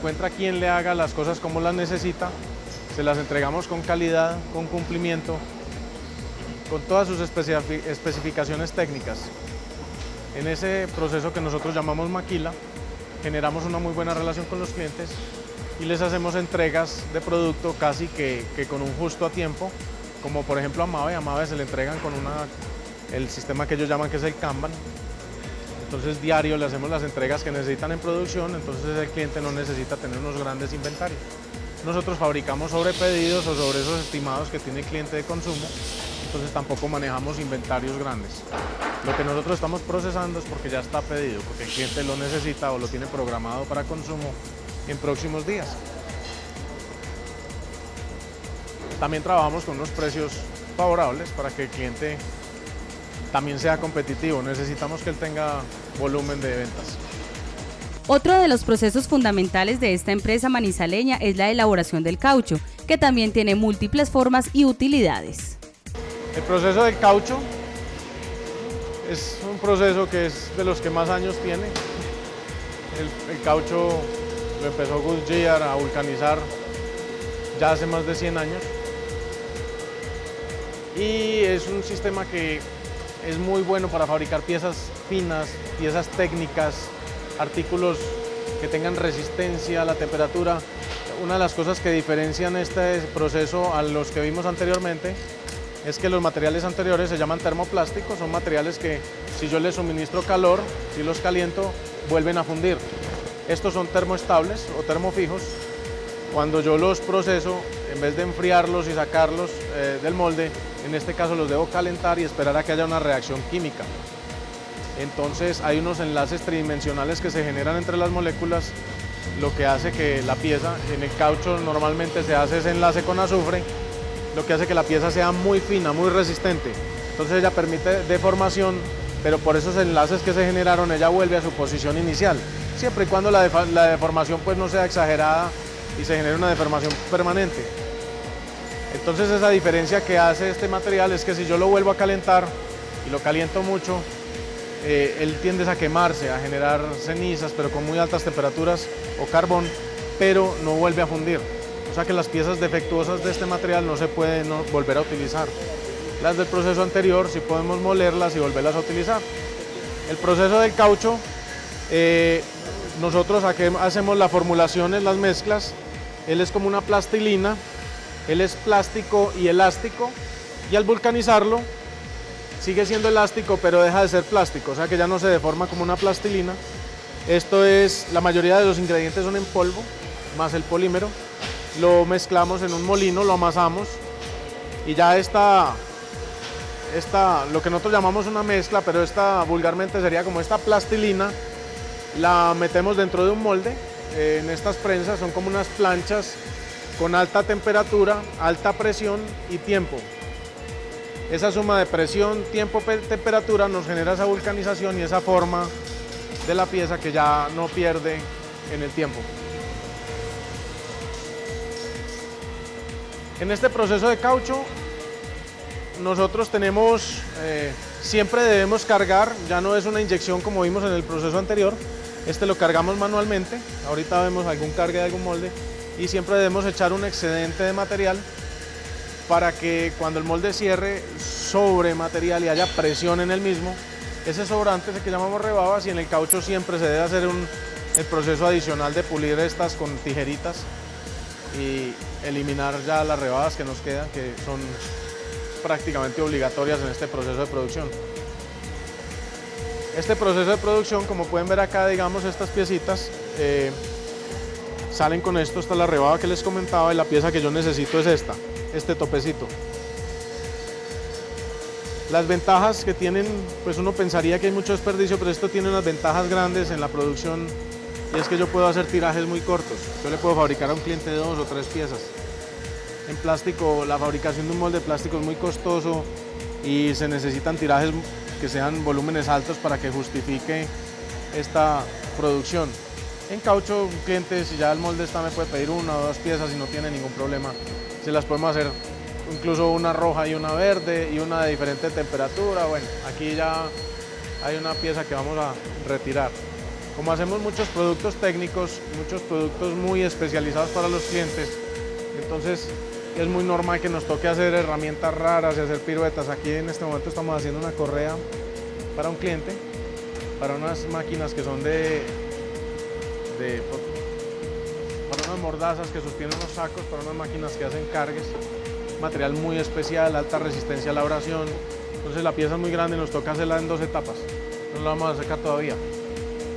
encuentra quien le haga las cosas como las necesita, se las entregamos con calidad, con cumplimiento, con todas sus especificaciones técnicas. En ese proceso que nosotros llamamos maquila, generamos una muy buena relación con los clientes y les hacemos entregas de producto casi que con un justo a tiempo, como por ejemplo a Mave se le entregan con el sistema que ellos llaman que es el Kanban. Entonces diario le hacemos las entregas que necesitan en producción, entonces el cliente no necesita tener unos grandes inventarios. Nosotros fabricamos sobre pedidos o sobre esos estimados que tiene el cliente de consumo, entonces tampoco manejamos inventarios grandes. Lo que nosotros estamos procesando es porque ya está pedido, porque el cliente lo necesita o lo tiene programado para consumo en próximos días. También trabajamos con unos precios favorables para que el cliente también sea competitivo. Necesitamos que él tenga volumen de ventas. Otro de los procesos fundamentales de esta empresa manizaleña es la elaboración del caucho, que también tiene múltiples formas y utilidades. El proceso del caucho es un proceso que es de los que más años tiene. El caucho lo empezó Goodyear a vulcanizar ya hace más de 100 años. Y es un sistema que es muy bueno para fabricar piezas finas, piezas técnicas, artículos que tengan resistencia a la temperatura. Una de las cosas que diferencian este proceso a los que vimos anteriormente es que los materiales anteriores se llaman termoplásticos, son materiales que si yo les suministro calor, si los caliento, vuelven a fundir. Estos son termoestables o termofijos. Cuando yo los proceso, en vez de enfriarlos y sacarlos del molde, en este caso los debo calentar y esperar a que haya una reacción química. Entonces hay unos enlaces tridimensionales que se generan entre las moléculas, lo que hace que la pieza, en el caucho normalmente se hace ese enlace con azufre, lo que hace que la pieza sea muy fina, muy resistente. Entonces ella permite deformación, pero por esos enlaces que se generaron ella vuelve a su posición inicial, siempre y cuando la deformación pues no sea exagerada y se genere una deformación permanente. Entonces esa diferencia que hace este material es que si yo lo vuelvo a calentar y lo caliento mucho, él tiende a quemarse, a generar cenizas, pero con muy altas temperaturas o carbón, pero no vuelve a fundir. O sea que las piezas defectuosas de este material no se pueden volver a utilizar. Las del proceso anterior sí podemos molerlas y volverlas a utilizar. El proceso del caucho, nosotros aquí hacemos las formulaciones, las mezclas. Él es como una plastilina, él es plástico y elástico, y al vulcanizarlo sigue siendo elástico pero deja de ser plástico, o sea que ya no se deforma como una plastilina. Esto es, la mayoría de los ingredientes son en polvo, más el polímero. Lo mezclamos en un molino, lo amasamos y ya lo que nosotros llamamos una mezcla, pero esta vulgarmente sería como esta plastilina, la metemos dentro de un molde. En estas prensas son como unas planchas con alta temperatura, alta presión y tiempo. Esa suma de presión, tiempo, temperatura nos genera esa vulcanización y esa forma de la pieza que ya no pierde en el tiempo. En este proceso de caucho nosotros tenemos, siempre debemos cargar, ya no es una inyección como vimos en el proceso anterior, este lo cargamos manualmente, ahorita vemos algún cargue de algún molde y siempre debemos echar un excedente de material para que cuando el molde cierre sobre material y haya presión en el mismo, ese sobrante es el que llamamos rebabas y en el caucho siempre se debe hacer el proceso adicional de pulir estas con tijeritas y eliminar ya las rebadas que nos quedan, que son prácticamente obligatorias en este proceso de producción. Este proceso de producción, como pueden ver acá, digamos, estas piecitas salen con esto. Esta es la rebaba que les comentaba y la pieza que yo necesito es este topecito. Las ventajas que tienen, pues uno pensaría que hay mucho desperdicio, pero esto tiene unas ventajas grandes en la producción y es que yo puedo hacer tirajes muy cortos. Yo le puedo fabricar a un cliente 2 o 3 piezas. En plástico, la fabricación de un molde de plástico es muy costoso y se necesitan tirajes que sean volúmenes altos para que justifique esta producción. En caucho, un cliente, si ya el molde está, me puede pedir 1 o 2 piezas y no tiene ningún problema. Se las podemos hacer incluso una roja y una verde y una de diferente temperatura. Bueno, aquí ya hay una pieza que vamos a retirar. Como hacemos muchos productos técnicos, muchos productos muy especializados para los clientes, entonces es muy normal que nos toque hacer herramientas raras y hacer piruetas. Aquí en este momento estamos haciendo una correa para un cliente, para unas máquinas que son para unas mordazas que sostienen los sacos, para unas máquinas que hacen cargues, material muy especial, alta resistencia a la abrasión. Entonces la pieza es muy grande y nos toca hacerla en 2 etapas, no la vamos a sacar todavía.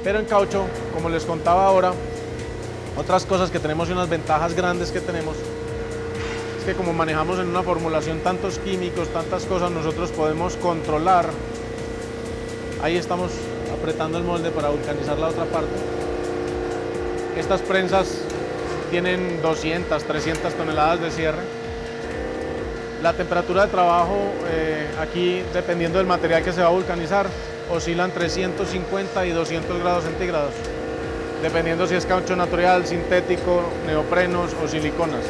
Pero en caucho, como les contaba ahora, otras cosas que tenemos y unas ventajas grandes que tenemos es que como manejamos en una formulación tantos químicos, tantas cosas, nosotros podemos controlar. Ahí estamos apretando el molde para vulcanizar la otra parte. Estas prensas tienen 200, 300 toneladas de cierre. La temperatura de trabajo aquí, dependiendo del material que se va a vulcanizar, oscila entre 150 y 200 grados centígrados, dependiendo si es caucho natural, sintético, neoprenos o siliconas.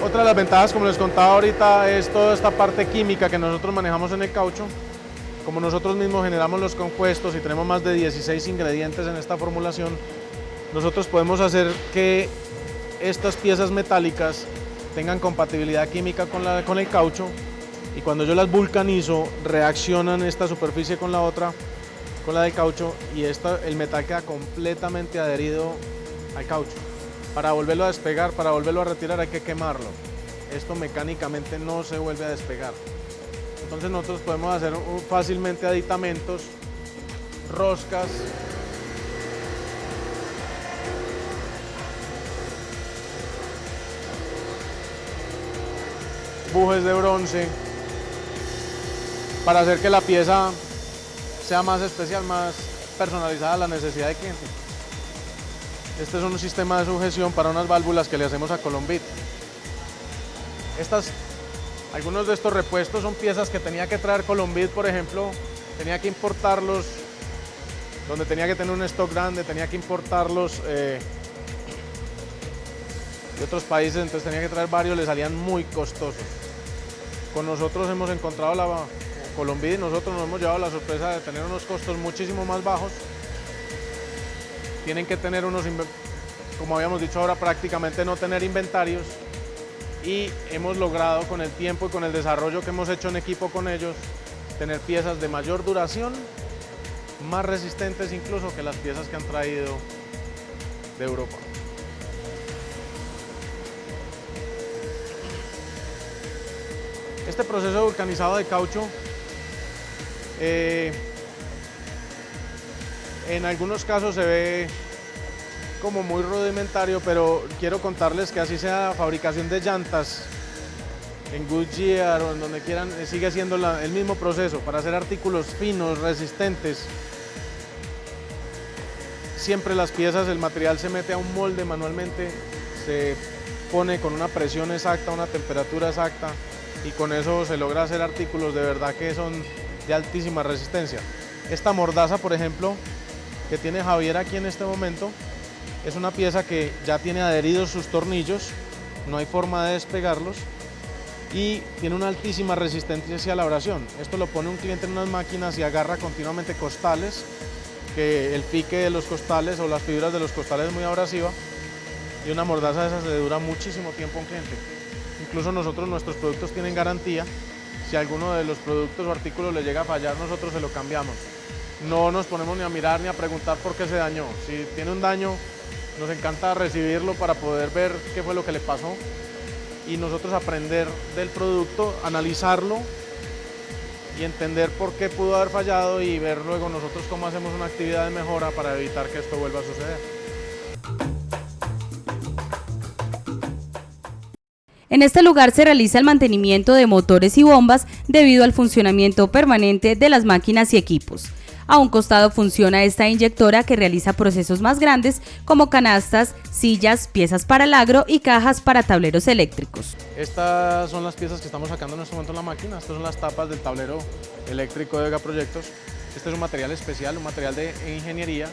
Otra de las ventajas, como les contaba ahorita, es toda esta parte química que nosotros manejamos en el caucho. Como nosotros mismos generamos los compuestos y tenemos más de 16 ingredientes en esta formulación, nosotros podemos hacer que estas piezas metálicas tengan compatibilidad química con el caucho, y cuando yo las vulcanizo reaccionan esta superficie con la otra, con la del caucho, y el metal queda completamente adherido al caucho. Para volverlo a despegar, para volverlo a retirar hay que quemarlo. Esto mecánicamente no se vuelve a despegar. Entonces nosotros podemos hacer fácilmente aditamentos, roscas, bujes de bronce, para hacer que la pieza sea más especial, más personalizada a la necesidad del cliente. Este es un sistema de sujeción para unas válvulas que le hacemos a Colombit. Algunos de estos repuestos son piezas que tenía que traer Colombit, por ejemplo, tenía que importarlos, donde tenía que tener un stock grande, tenía que importarlos de otros países, entonces tenía que traer varios, le salían muy costosos. Con nosotros hemos encontrado Colombit, nosotros nos hemos llevado la sorpresa de tener unos costos muchísimo más bajos. Tienen que tener como habíamos dicho ahora, prácticamente no tener inventarios, y hemos logrado con el tiempo y con el desarrollo que hemos hecho en equipo con ellos, tener piezas de mayor duración, más resistentes incluso que las piezas que han traído de Europa. Este proceso de vulcanizado de caucho en algunos casos se ve como muy rudimentario, pero quiero contarles que así sea la fabricación de llantas en Goodyear o en donde quieran, sigue siendo el mismo proceso para hacer artículos finos, resistentes. Siempre las piezas, el material se mete a un molde manualmente, se pone con una presión exacta, una temperatura exacta, y con eso se logra hacer artículos de verdad que son de altísima resistencia. Esta mordaza, por ejemplo, que tiene Javier aquí en este momento, es una pieza que ya tiene adheridos sus tornillos, no hay forma de despegarlos, y tiene una altísima resistencia hacia la abrasión. Esto lo pone un cliente en unas máquinas y agarra continuamente costales, que el pique de los costales o las fibras de los costales es muy abrasiva, y una mordaza de esas le dura muchísimo tiempo a un cliente. Incluso nuestros productos tienen garantía. Si alguno de los productos o artículos le llega a fallar, nosotros se lo cambiamos. No nos ponemos ni a mirar ni a preguntar por qué se dañó. Si tiene un daño, nos encanta recibirlo para poder ver qué fue lo que le pasó y nosotros aprender del producto, analizarlo y entender por qué pudo haber fallado, y ver luego nosotros cómo hacemos una actividad de mejora para evitar que esto vuelva a suceder. En este lugar se realiza el mantenimiento de motores y bombas debido al funcionamiento permanente de las máquinas y equipos. A un costado funciona esta inyectora que realiza procesos más grandes como canastas, sillas, piezas para el agro y cajas para tableros eléctricos. Estas son las piezas que estamos sacando en este momento en la máquina. Estas son las tapas del tablero eléctrico de Vega Proyectos. Este es un material especial, un material de ingeniería.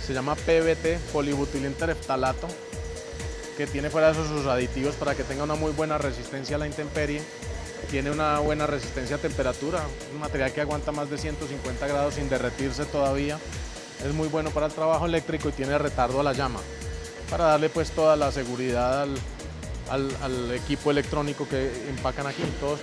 Se llama PBT, polibutilentereftalato, que tiene fuera de esos sus aditivos para que tenga una muy buena resistencia a la intemperie. tiene una buena resistencia a temperatura, un material que aguanta más de 150 grados sin derretirse todavía. Es muy bueno para el trabajo eléctrico y tiene retardo a la llama, para darle pues toda la seguridad al equipo electrónico que empacan aquí. Todos